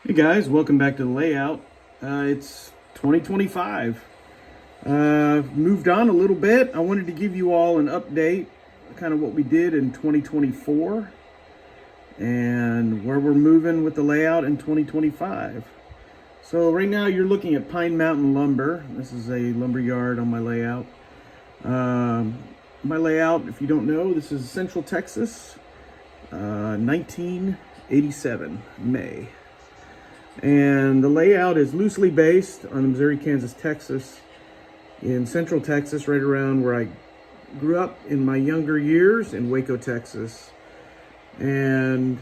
Hey guys, welcome back to the layout. It's 2025. Moved on a little bit. I wanted to give you all an update, kind of what we did in 2024 and where we're moving with the layout in 2025. So right now you're looking at Pine Mountain Lumber. This is a lumber yard on my layout. My layout, if you don't know, this is Central Texas, 1987, May. And the layout is loosely based on Missouri, Kansas, Texas, in Central Texas, right around where I grew up in my younger years in Waco, Texas. And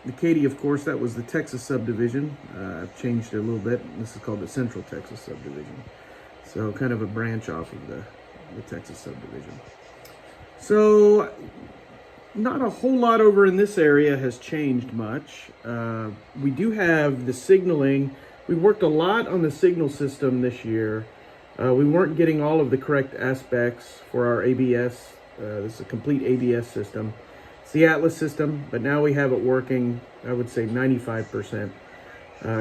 the Katy, of course, that was the Texas subdivision. I've changed it a little bit. This is called the Central Texas subdivision. So kind of a branch off of the Texas subdivision. So not a whole lot over in this area has changed much. We do have the signaling. We worked a lot on the signal system this year. We weren't getting all of the correct aspects for our ABS. This is a complete ABS system. It's the Atlas system, but now we have it working, I would say 95%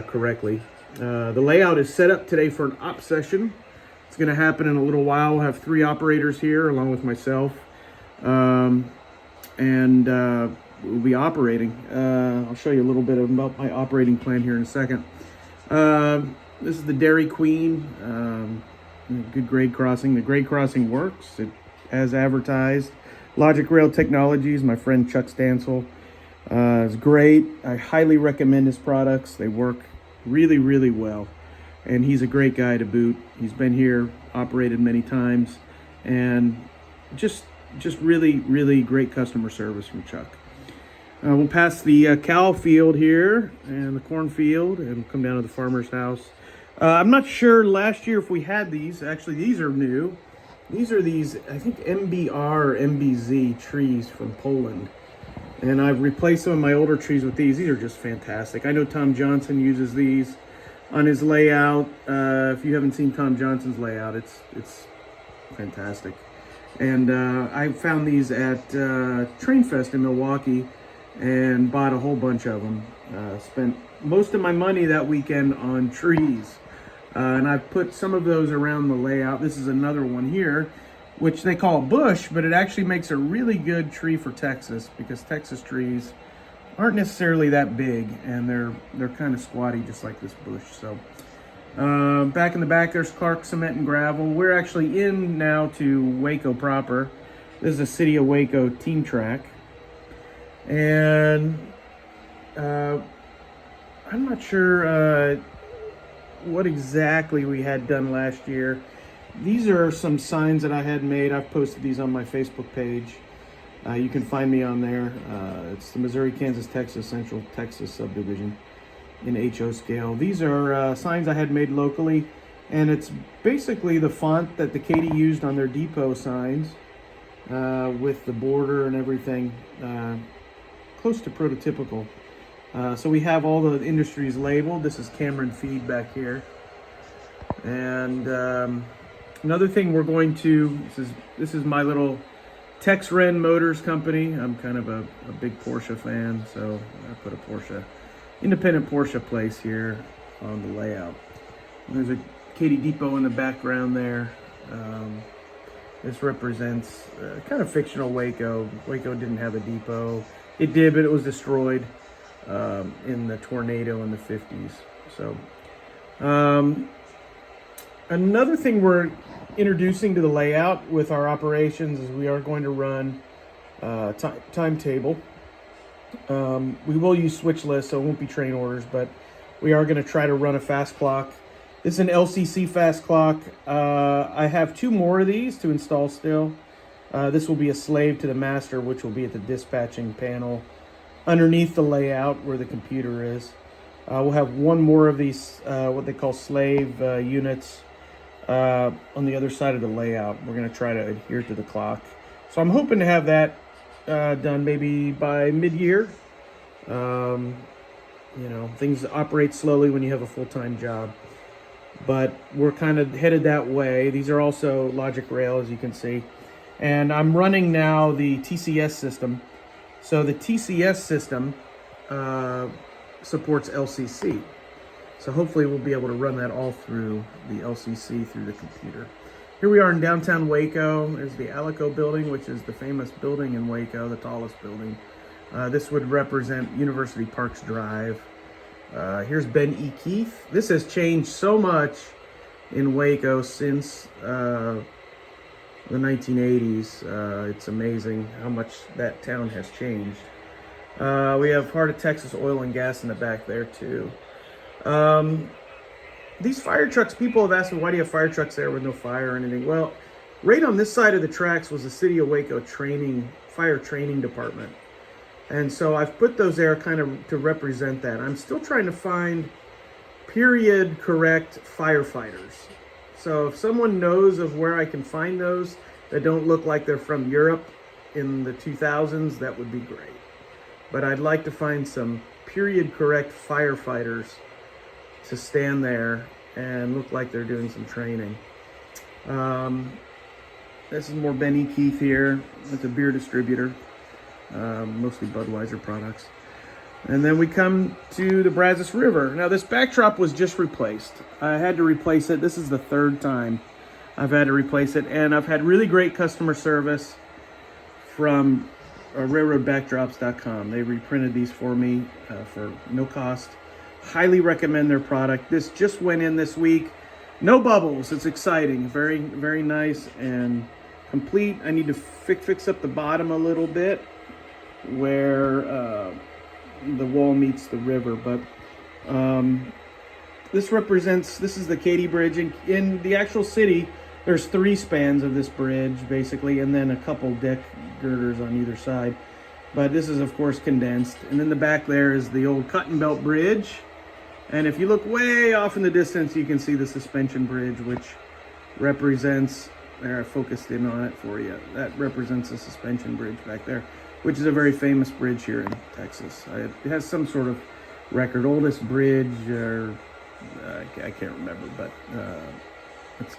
correctly. The layout is set up today for an op session. It's going to happen in a little while. We'll have 3 operators here along with myself. And we'll be operating. I'll show you a little bit about my operating plan here in a second. This is the Dairy Queen, good grade crossing. The grade crossing works. It as advertised. Logic Rail Technologies, my friend Chuck Stansel, is great. I highly recommend his products. They work really, really well. And he's a great guy to boot. He's been here, operated many times, and just really, really great customer service from Chuck. We'll pass the cow field here and the cornfield and come down to the farmer's house. I'm not sure last year if we had these. Actually, these are new. These are I think, MBR or MBZ trees from Poland. And I've replaced some of my older trees with these. These are just fantastic. I know Tom Johnson uses these on his layout. If you haven't seen Tom Johnson's layout, it's fantastic. And I found these at Train Fest in Milwaukee and bought a whole bunch of them. Spent most of my money that weekend on trees. And I've put some of those around the layout. This is another one here, which they call a bush, but it actually makes a really good tree for Texas because Texas trees aren't necessarily that big and they're kind of squatty, just like this bush. So back in the back, there's Clark Cement and Gravel. We're actually in now to Waco proper. This is a City of Waco team track. And I'm not sure what exactly we had done last year. These are some signs that I had made. I've posted these on my Facebook page. You can find me on there. It's the Missouri, Kansas, Texas, Central Texas subdivision in HO scale. These are signs I had made locally, and it's basically the font that the Katy used on their depot signs with the border and everything, close to prototypical. So we have all the industries labeled. This is Cameron Feed back here. And another thing we're going to, this is my little Tex-Ren Motors company. I'm kind of a big Porsche fan, so I put a independent Porsche place here on the layout. And there's a Katy Depot in the background there. This represents kind of fictional Waco. Waco didn't have a depot. It did, but it was destroyed in the tornado in the 50s. So another thing we're introducing to the layout with our operations is we are going to run timetable. We will use switch lists, so it won't be train orders, but we are going to try to run a fast clock. This is an LCC fast clock. I have 2 more of these to install still. This will be a slave to the master, which will be at the dispatching panel underneath the layout where the computer is. We'll have 1 more of these, what they call slave units, on the other side of the layout. We're going to try to adhere to the clock. So I'm hoping to have that done maybe by mid-year. Things operate slowly when you have a full-time job, but we're kind of headed that way. These are also Logic Rail, as you can see. And I'm running now the TCS system. So the TCS system supports LCC. So hopefully we'll be able to run that all through the LCC through the computer. Here we are in downtown Waco. There's the Alico building, which is the famous building in Waco, the tallest building. This would represent University Parks Drive. Here's Ben E. Keith. This has changed so much in Waco since the 1980s. It's amazing how much that town has changed. We have Heart of Texas Oil and Gas in the back there too. These fire trucks, people have asked me, why do you have fire trucks there with no fire or anything? Well, right on this side of the tracks was the City of Waco fire training department. And so I've put those there kind of to represent that. I'm still trying to find period correct firefighters. So if someone knows of where I can find those that don't look like they're from Europe in the 2000s, that would be great. But I'd like to find some period correct firefighters to stand there and look like they're doing some training. This is more Benny Keith here. It's a beer distributor, mostly Budweiser products. And then we come to the Brazos River. Now this backdrop was just replaced. I had to replace it. This is the third time I've had to replace it. And I've had really great customer service from railroadbackdrops.com. They reprinted these for me for no cost. Highly recommend their product. This just went in this week. No bubbles. It's exciting. Very, very nice and complete. I need to fix up the bottom a little bit where the wall meets the river. But this is the Katy Bridge. In the actual city, there's 3 spans of this bridge, basically, and then a couple deck girders on either side. But this is, of course, condensed. And in the back there is the old Cotton Belt Bridge. And if you look way off in the distance, you can see the suspension bridge, which represents, there I focused in on it for you, that represents the suspension bridge back there, which is a very famous bridge here in Texas. It has some sort of record, oldest bridge, or I can't remember, but it's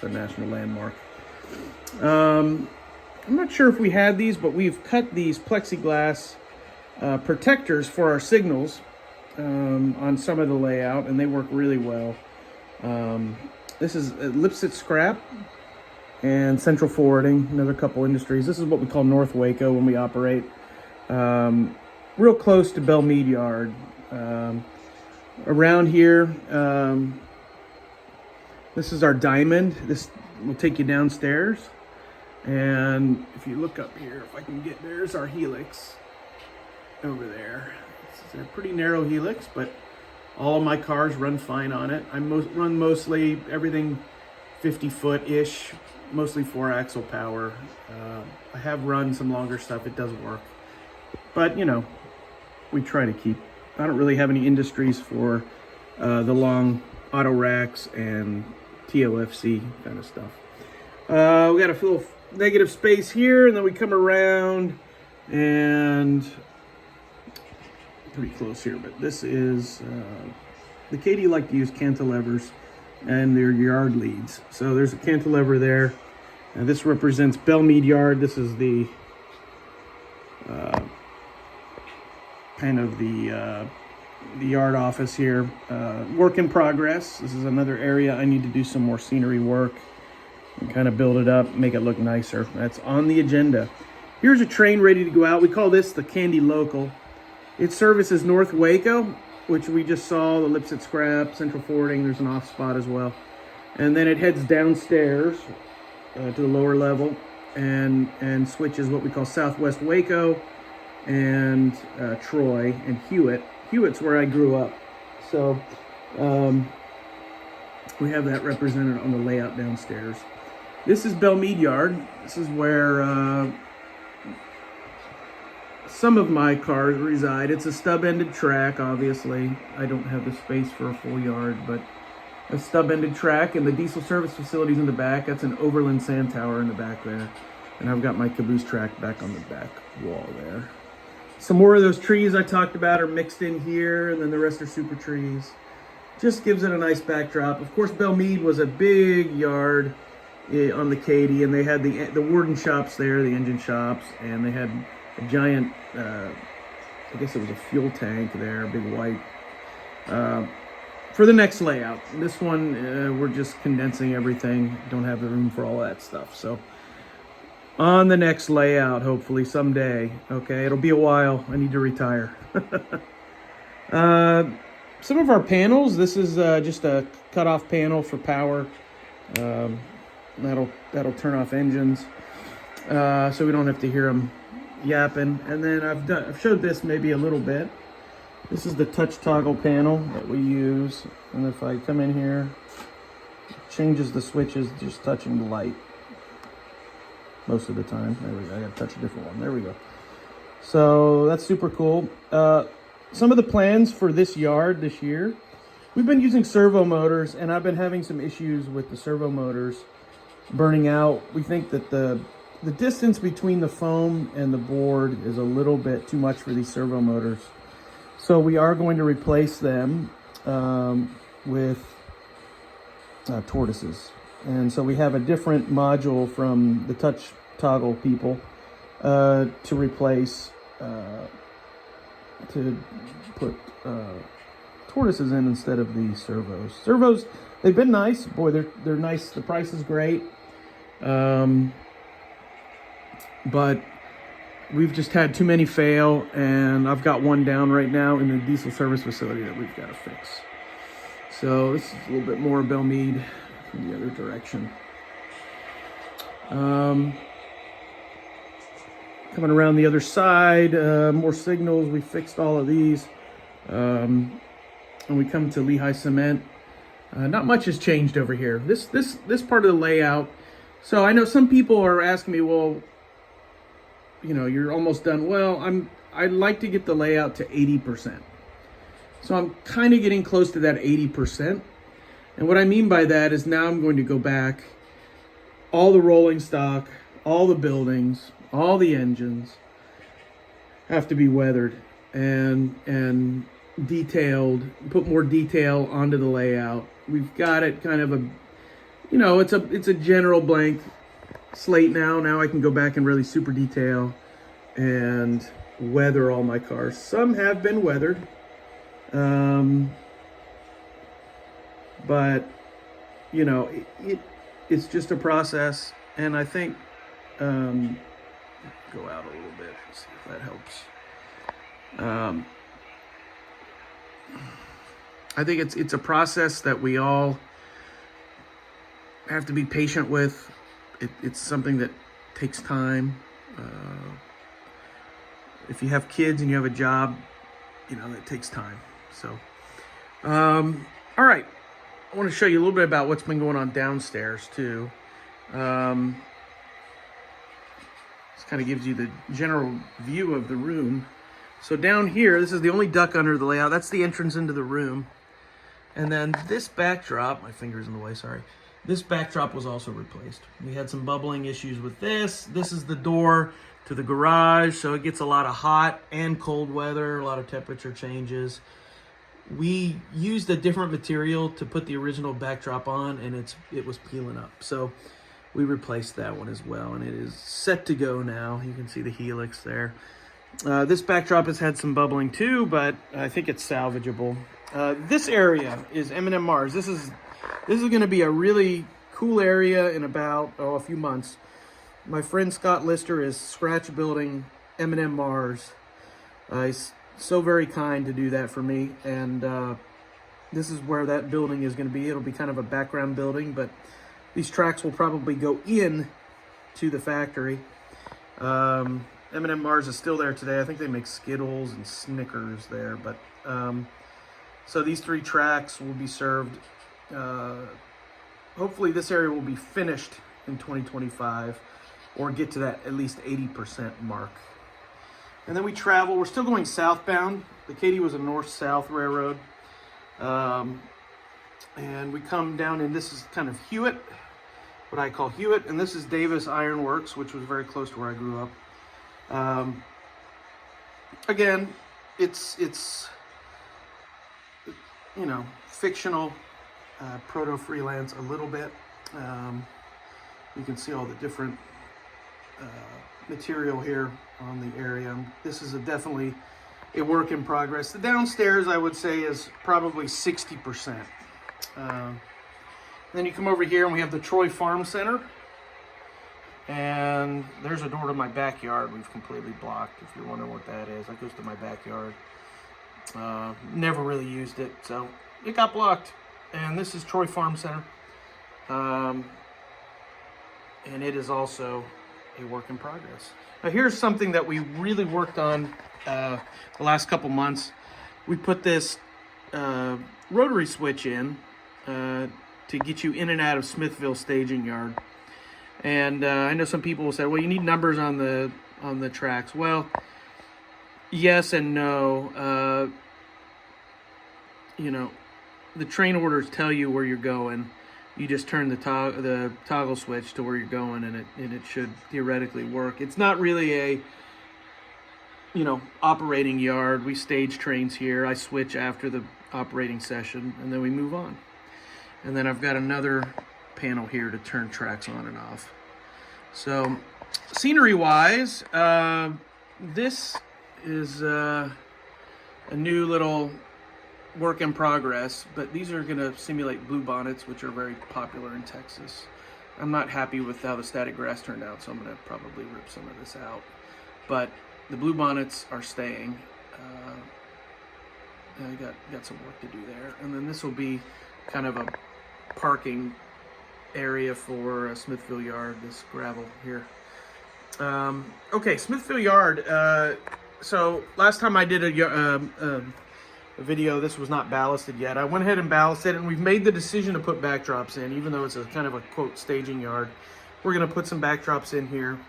a national landmark. I'm not sure if we had these, but we've cut these plexiglass protectors for our signals on some of the layout, and they work really well. This is Lipset Scrap and Central Forwarding, another couple industries. This is what we call North Waco when we operate. Real close to Belme Yard. Around here, this is our diamond. This will take you downstairs. And if you look up here, if I can get, there's our helix over there. It's a pretty narrow helix, but all of my cars run fine on it. I run mostly everything 50-foot-ish, mostly 4-axle power. I have run some longer stuff. It does work. But, you know, we try to keep, I don't really have any industries for the long auto racks and TOFC kind of stuff. We got a little negative space here, and then we come around and pretty close here, but this is the Katy like to use cantilevers and their yard leads. So there's a cantilever there, and this represents Belmead Yard. This is the kind of the yard office here. Work in progress. This is another area I need to do some more scenery work and kind of build it up, make it look nicer. That's on the agenda. Here's a train ready to go out. We call this the Candy Local. It services North Waco, which we just saw, the Lipset Scrap, Central Forwarding, there's an off spot as well. And then it heads downstairs to the lower level and switches what we call Southwest Waco and Troy and Hewitt. Hewitt's where I grew up. So we have that represented on the layout downstairs. This is Belmead Yard. This is where some of my cars reside. It's a stub-ended track, obviously. I don't have the space for a full yard, but a stub-ended track, and the diesel service facility's in the back. That's an Overland Sand Tower in the back there. And I've got my caboose track back on the back wall there. Some more of those trees I talked about are mixed in here, and then the rest are super trees. Just gives it a nice backdrop. Of course, Belmead was a big yard on the Katy, and they had the Warden shops there, the engine shops, and they had a giant I guess it was a fuel tank there, big white. For the next layout, this one, we're just condensing everything. Don't have the room for all that stuff. So on the next layout, hopefully someday, okay, it'll be a while. I need to retire. Some of our panels, this is just a cutoff panel for power. That'll turn off engines, so we don't have to hear them yapping. And then I've showed this maybe a little bit. This is the touch toggle panel that we use, and if I come in here, it changes the switches just touching the light most of the time. There we go. I got to touch a different one. There we go. So that's super cool. Some of the plans for this yard this year, we've been using servo motors, and I've been having some issues with the servo motors burning out. We think that the distance between the foam and the board is a little bit too much for these servo motors. So we are going to replace them with tortoises. And so we have a different module from the touch toggle people to replace, to put tortoises in instead of the servos. Servos, they've been nice. Boy, they're nice. The price is great. But we've just had too many fail, and I've got one down right now in the diesel service facility that we've got to fix. So this is a little bit more Belme from the other direction. Coming around the other side, more signals. We fixed all of these. And we come to Lehigh Cement. Not much has changed over here. This part of the layout. So I know some people are asking me, well, you know, you're almost done. Well, I'd like to get the layout to 80%. So I'm kind of getting close to that 80%. And what I mean by that is now I'm going to go back, all the rolling stock, all the buildings, all the engines have to be weathered and detailed, put more detail onto the layout. We've got it kind of a, you know, it's a general blank slate now. Now I can go back and really super detail and weather all my cars. Some have been weathered, but you know, it's just a process. And I think go out a little bit, see if that helps. I think it's a process that we all have to be patient with. It's something that takes time. If you have kids and you have a job, you know, that takes time. So, all right. I want to show you a little bit about what's been going on downstairs too. This kind of gives you the general view of the room. So down here, this is the only duct under the layout. That's the entrance into the room. And then this backdrop, my finger's in the way, sorry. This backdrop was also replaced. We had some bubbling issues with this. This is the door to the garage, so it gets a lot of hot and cold weather, a lot of temperature changes. We used a different material to put the original backdrop on, and it was peeling up. So we replaced that one as well, and it is set to go now. You can see the helix there. This backdrop has had some bubbling too, but I think it's salvageable. This area is M&M Mars. This is going to be a really cool area in about a few months. My friend Scott Lister is scratch building M&M Mars. He's so very kind to do that for me, and this is where that building is going to be. It'll be kind of a background building, but these tracks will probably go in to the factory. M&M Mars is still there today. I think they make Skittles and Snickers there, but so these 3 tracks will be served. Hopefully this area will be finished in 2025 or get to that at least 80% mark. And then we travel. We're still going southbound. The Katy was a north-south railroad. And we come down, and this is kind of Hewitt, what I call Hewitt. And this is Davis Iron Works, which was very close to where I grew up. Again, it's you know, fictional, proto-freelance a little bit. You can see all the different material here on the area. This is definitely a work in progress. The downstairs, I would say, is probably 60%. Then you come over here and we have the Troy Farm Center. And there's a door to my backyard we've completely blocked, if you're wondering what that is. That goes to my backyard. Never really used it, so it got blocked. And this is Troy Farm Center. And it is also a work in progress. Now here's something that we really worked on the last couple months. We put this rotary switch in to get you in and out of Smithville staging yard. And I know some people will say, well, you need numbers on the tracks. Well, yes and no. You know, the train orders tell you where you're going. You just turn the toggle switch to where you're going, and it should theoretically work. It's not really a, you know, operating yard. We stage trains here. I switch after the operating session, and then we move on. And then I've got another panel here to turn tracks on and off. So scenery-wise, this is a new little work in progress, but these are going to simulate blue bonnets, which are very popular in Texas. I'm not happy with how the static grass turned out, so I'm going to probably rip some of this out. But the blue bonnets are staying. I got some work to do there. And then this will be kind of a parking area for Smithville Yard, this gravel here. Okay, Smithville Yard. So last time I did a video, this was not ballasted yet. I went ahead and ballasted it, and we've made the decision to put backdrops in, even though it's a kind of a quote staging yard. We're going to put some backdrops in here.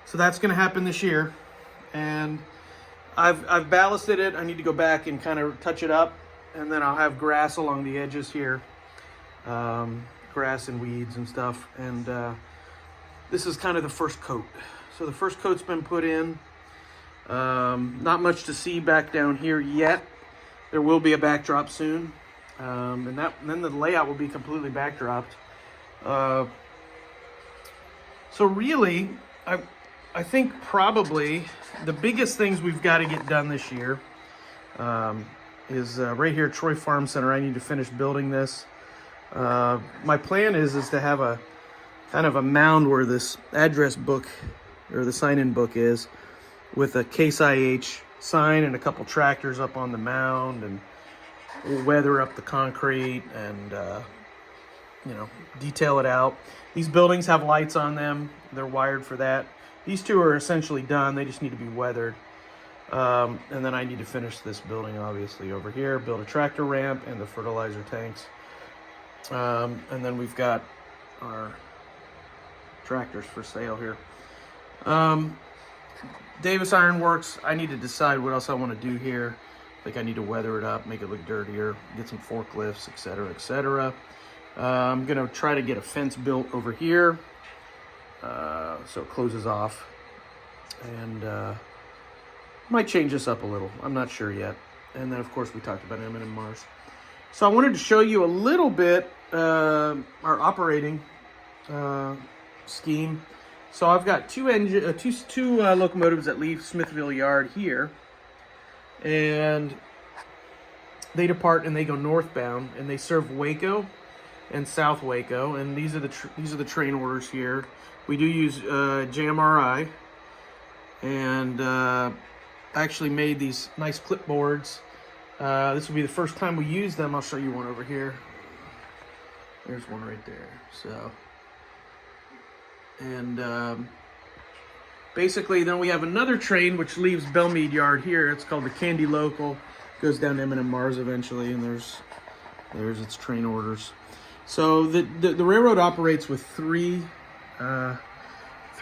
So that's going to happen this year. And I've ballasted it. I need to go back and kind of touch it up, and then I'll have grass along the edges here. Grass and weeds and stuff. And this is kind of the first coat. So the first coat's been put in. Not much to see back down here yet. There will be a backdrop soon. And then the layout will be completely backdropped. So really, I think probably the biggest things we've got to get done this year is right here, Troy Farm Center. I need to finish building this. My plan is to have a kind of a mound where this address book or the sign-in book is, with a Case IH sign and a couple tractors up on the mound, and we'll weather up the concrete and you know, detail it out. These buildings have lights on them. They're wired for that. These two are essentially done. They just need to be weathered. And then I need to finish this building, obviously, over here, build a tractor ramp and the fertilizer tanks. And then we've got our tractors for sale here. Davis Iron Works, I need to decide what else I want to do here. I think I need to weather it up, make it look dirtier, get some forklifts, etc., etc. I'm going to try to get a fence built over here so it closes off. And might change this up a little. I'm not sure yet. And then, of course, we talked about M&M Mars. So I wanted to show you a little bit our operating scheme. So I've got two locomotives that leave Smithville Yard here, and they depart and they go northbound, and they serve Waco and South Waco. And these are the train orders here. We do use JMRI, and I actually made these nice clipboards. This will be the first time we use them. I'll show you one over here. There's one right there. So, and basically then we have another train which leaves Belme Yard here. It's called the Candy Local. Goes down to M&M Mars eventually, and there's its train orders. So the railroad operates with three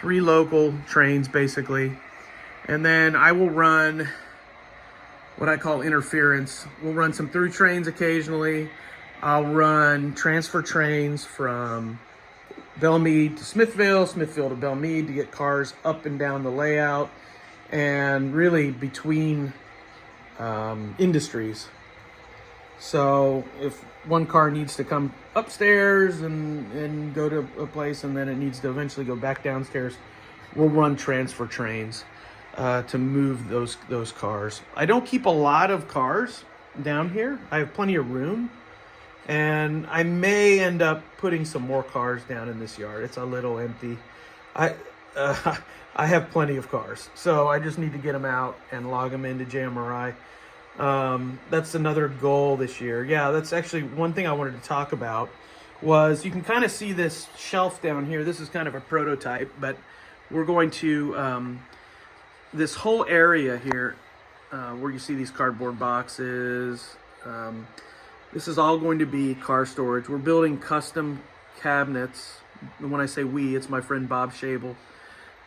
local trains basically, and then I will run what I call interference. We'll run some through trains occasionally. I'll run transfer trains from Belme to Smithville, Smithville to Belme, to get cars up and down the layout, and really between industries. So if one car needs to come upstairs and go to a place, and then it needs to eventually go back downstairs, we'll run transfer trains. to move those cars. I don't keep a lot of cars down here. I have plenty of room, and I may end up putting some more cars down in this yard. It's a little empty. I have plenty of cars, so I just need to get them out and log them into JMRI. That's another goal this year. Yeah, that's actually one thing I wanted to talk about. Was you can kind of see this shelf down here. This is kind of a prototype, but we're going to this whole area here where you see these cardboard boxes. This is all going to be car storage. We're building custom cabinets. When I say we, it's my friend Bob Schabel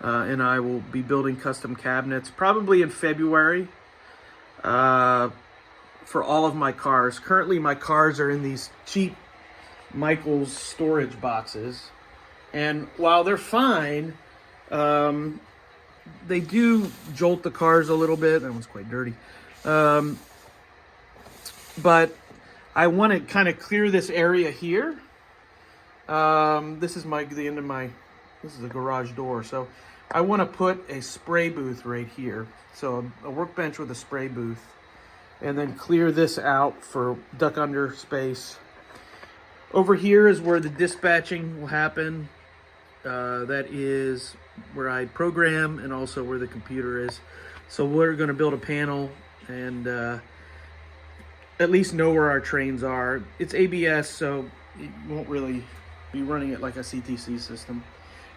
and I will be building custom cabinets probably in February for all of my cars. Currently, my cars are in these cheap Michael's storage boxes, and while they're fine, they do jolt the cars a little bit. That one's quite dirty, but I want to kind of clear this area here. This is the end of my, this is a garage door, so I want to put a spray booth right here, so a workbench with a spray booth, and then clear this out for duck under space. Over here is where the dispatching will happen. That is where I program and also where the computer is. So we're going to build a panel and at least know where our trains are. It's ABS, so it won't really be running it like a CTC system.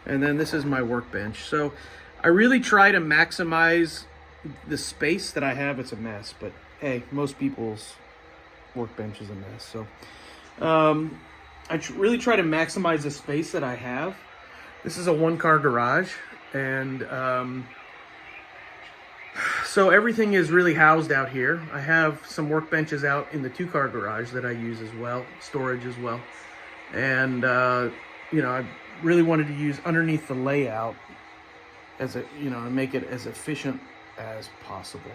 And then this is my workbench. So I really try to maximize the space that I have. It's a mess, but hey, most people's workbench is a mess. So I really try to maximize the space that I have. This is a one-car garage, and so everything is really housed out here. I have some workbenches out in the two-car garage that I use as well, storage as well. And you know, I really wanted to use underneath the layout as a, you know, to make it as efficient as possible.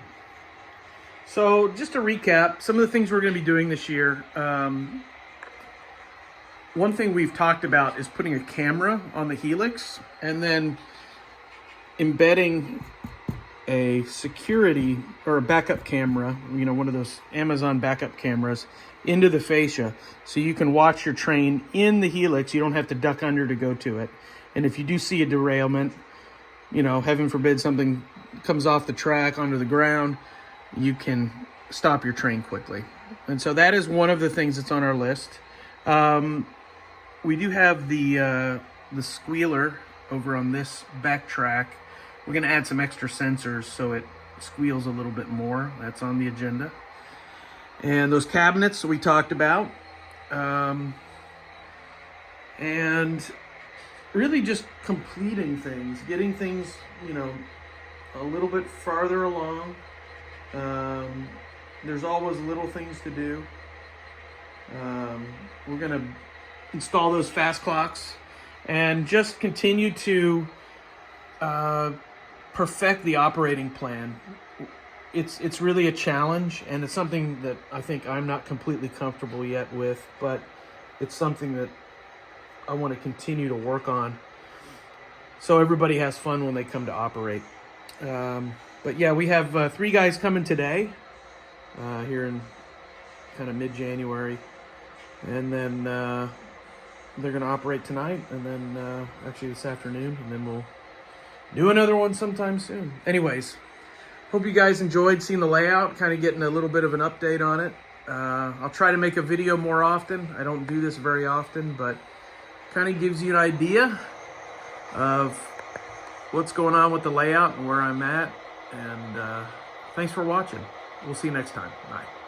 So just to recap, some of the things we're going to be doing this year. One thing we've talked about is putting a camera on the helix and then embedding a security or a backup camera, you know, one of those Amazon backup cameras, into the fascia, so you can watch your train in the helix. You don't have to duck under to go to it. And if you do see a derailment, you know, heaven forbid something comes off the track onto the ground, you can stop your train quickly. And so that is one of the things that's on our list. We do have the squealer over on this back track. We're going to add some extra sensors so it squeals a little bit more. That's on the agenda. And those cabinets we talked about. And really just completing things, getting things, you know, a little bit farther along. There's always little things to do. We're going to install those fast clocks and just continue to perfect the operating plan. It's really a challenge, and it's something that I think I'm not completely comfortable yet with, but it's something that I want to continue to work on so everybody has fun when they come to operate. But yeah, we have 3 guys coming today here in kind of mid-January, and then they're going to operate tonight, and then actually this afternoon, and then we'll do another one sometime soon. Anyways, hope you guys enjoyed seeing the layout, kind of getting a little bit of an update on it. I'll try to make a video more often. I don't do this very often, but kind of gives you an idea of what's going on with the layout and where I'm at. And thanks for watching. We'll see you next time. Bye.